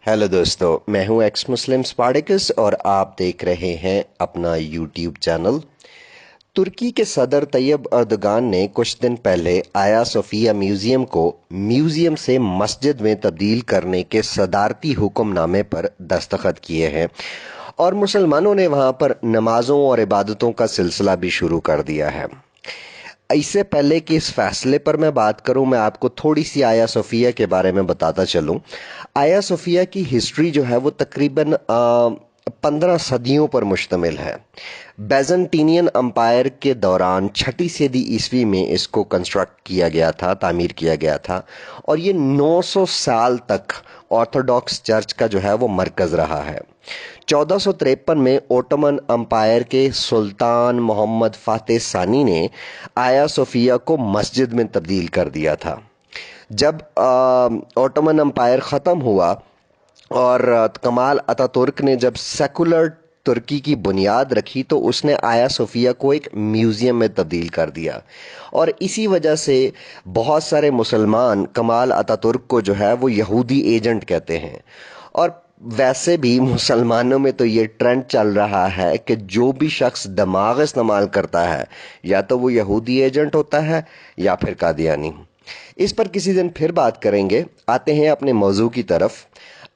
Hello दोस्तों, मैं हूं एक्स मुस्लिम स्पार्टिकस और आप देख रहे हैं अपना यूट्यूब चैनल। तुर्की के सदर तैयब अर्दगान ने कुछ दिन पहले आया सोफिया म्यूजियम को म्यूजियम से मस्जिद में तब्दील करने के सदारती हुक्मनामे पर दस्तखत किए हैं और मुसलमानों ने वहां पर नमाजों और इबादतों का सिलसिला भी शुरू कर दिया है। इससे पहले कि इस फैसले पर मैं बात करूं, मैं आपको थोड़ी सी आया सोफिया के बारे में बताता चलूं। आया सोफिया की हिस्ट्री जो है वो तकरीबन 15 सदियों पर मुश्तमिल है। बैजेंटीनियन अम्पायर के दौरान छठी सदी ईस्वी में इसको कंस्ट्रक्ट किया गया था, तामीर किया गया था, और ये 900 साल तक ऑर्थोडॉक्स चर्च का जो है वो मरकज रहा है। 1453 में ओटोमन अम्पायर के सुल्तान मोहम्मद फातेह सानी ने आया सोफिया को मस्जिद में तब्दील कर दिया था। जब ओटोमन अम्पायर ख़त्म हुआ और कमाल अतातुर्क ने जब सेकुलर तुर्की की बुनियाद रखी, तो उसने आया सोफिया को एक म्यूज़ियम में तब्दील कर दिया। और इसी वजह से बहुत सारे मुसलमान कमाल अतातुर्क को जो है वो यहूदी एजेंट कहते हैं। और वैसे भी मुसलमानों में तो ये ट्रेंड चल रहा है कि जो भी शख्स दमाग इस्तेमाल करता है या तो वो यहूदी एजेंट होता है या फिर कादियानी। इस पर किसी दिन फिर बात करेंगे। आते हैं अपने मौजू की तरफ।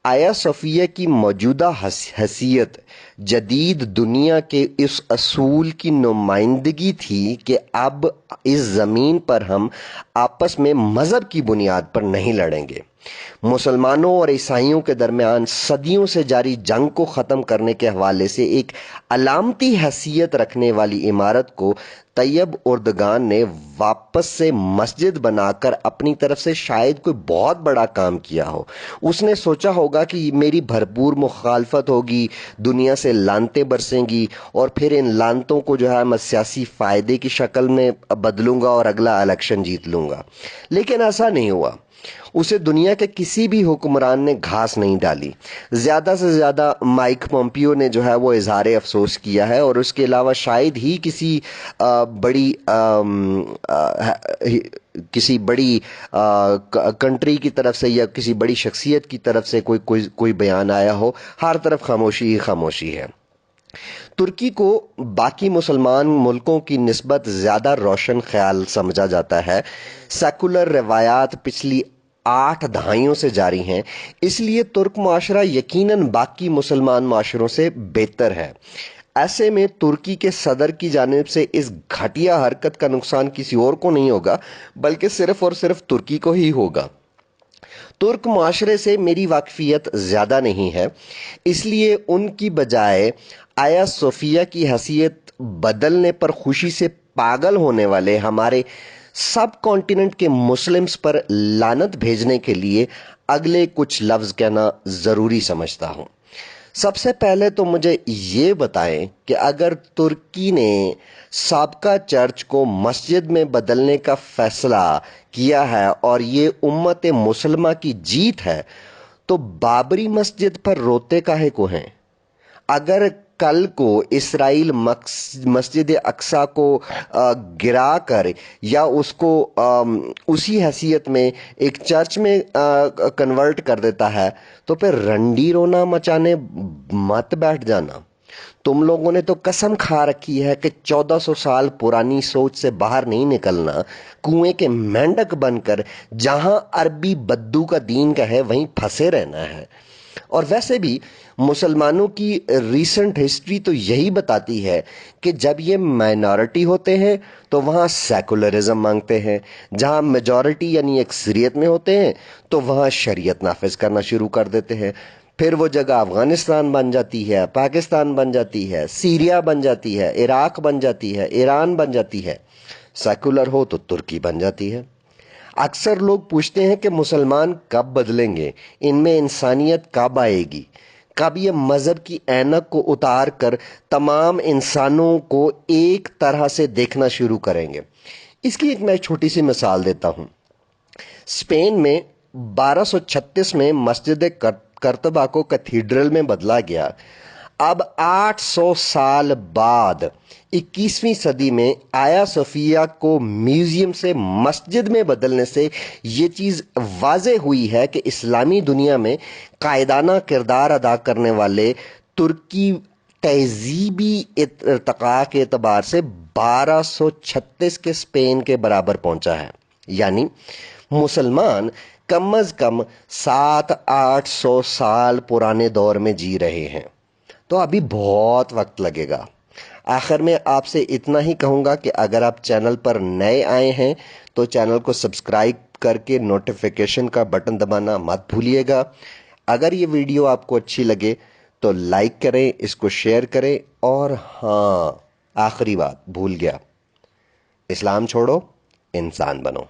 आया सोफिया की मौजूदा हैसियत जदीद दुनिया के इस असूल की नुमाइंदगी थी कि अब इस ज़मीन पर हम आपस में मज़हब की बुनियाद पर नहीं लड़ेंगे। मुसलमानों और ईसाइयों के दरमियान सदियों से जारी जंग को ख़त्म करने के हवाले से एक अलामती हैसियत रखने वाली इमारत को तैयब उर्दगान ने वापस से मस्जिद बनाकर अपनी तरफ से शायद कोई बहुत बड़ा काम किया हो। उसने सोचा होगा कि मेरी भरपूर मुखालफत होगी, दुनिया से लानतें बरसेंगी और फिर इन लानतों को जो है मैं सियासी फ़ायदे की शक्ल में बदलूंगा और अगला इलेक्शन जीत लूंगा। लेकिन ऐसा नहीं हुआ। उसे दुनिया के किसी भी हुक्मरान ने घास नहीं डाली। ज़्यादा से ज़्यादा माइक पोम्पियो ने जो है वो इजहार अफसोस किया है, और उसके अलावा शायद ही किसी बड़ी कंट्री की तरफ से या किसी बड़ी शख्सियत की तरफ से कोई बयान आया हो। हर तरफ खामोशी ही खामोशी है। तुर्की को बाकी मुसलमान मुल्कों की निस्बत ज़्यादा रोशन ख्याल समझा जाता है। सेकुलर रवायात पिछली 8 दहाइयों से जारी हैं, इसलिए तुर्क माशरा यकीनन बाकी मुसलमान माशरों से बेहतर है। ऐसे में तुर्की के सदर की जानिब से इस घटिया हरकत का नुकसान किसी और को नहीं होगा, बल्कि सिर्फ और सिर्फ तुर्की को ही होगा। तुर्क माशरे से मेरी वाकफियत ज़्यादा नहीं है, इसलिए उनकी बजाय आया सोफिया की हैसियत बदलने पर खुशी से पागल होने वाले हमारे सब कॉन्टिनेंट के मुस्लिम्स पर लानत भेजने के लिए अगले कुछ लफ्ज़ कहना ज़रूरी समझता हूँ। सबसे पहले तो मुझे ये बताएं कि अगर तुर्की ने साबका चर्च को मस्जिद में बदलने का फैसला किया है और ये उम्मत मुसलमा की जीत है, तो बाबरी मस्जिद पर रोते काहे को हैं? अगर कल को इसराइल मस्जिद अक्सा को गिरा कर या उसको उसी हैसियत में एक चर्च में कन्वर्ट कर देता है, तो फिर रंडी रोना मचाने मत बैठ जाना। तुम लोगों ने तो कसम खा रखी है कि 1400 साल पुरानी सोच से बाहर नहीं निकलना, कुएं के मेंढक बनकर जहां अरबी बद्दू का दीन का है वहीं फंसे रहना है। और वैसे भी मुसलमानों की रीसेंट हिस्ट्री तो यही बताती है कि जब ये माइनॉरिटी होते हैं तो वहाँ सेकुलरिज्म मांगते हैं, जहाँ मेजॉरिटी यानी अक्सरियत में होते हैं तो वहाँ शरीयत नाफिज करना शुरू कर देते हैं। फिर वो जगह अफगानिस्तान बन जाती है, पाकिस्तान बन जाती है, सीरिया बन जाती है, इराक बन जाती है, ईरान बन जाती है। सेकुलर हो तो तुर्की बन जाती है। अक्सर लोग पूछते हैं कि मुसलमान कब बदलेंगे, इनमें इंसानियत कब आएगी, कब ये मज़हब की ऐनक को उतार कर तमाम इंसानों को एक तरह से देखना शुरू करेंगे। इसकी एक मैं छोटी सी मिसाल देता हूँ। स्पेन में 1236 में मस्जिद कर्तबा को कैथीड्रल में बदला गया। اب 800 سال بعد 21ویں صدی میں آیا صوفیہ کو میوزیم سے مسجد میں بدلنے سے یہ چیز واضح ہوئی ہے کہ اسلامی دنیا میں قائدانہ کردار ادا کرنے والے ترکی تہذیبی ارتقاء کے اعتبار سے 1236 کے اسپین کے برابر پہنچا ہے، یعنی مسلمان کم از کم 700-800 سال پرانے دور میں جی رہے ہیں، تو ابھی بہت وقت لگے گا۔ آخر میں آپ سے اتنا ہی کہوں گا کہ اگر آپ چینل پر نئے آئے ہیں تو چینل کو سبسکرائب کر کے نوٹیفیکیشن کا بٹن دبانا مت بھولیے گا۔ اگر یہ ویڈیو آپ کو اچھی لگے تو لائک کریں، اس کو شیئر کریں، اور ہاں، آخری بات بھول گیا، اسلام چھوڑو، انسان بنو۔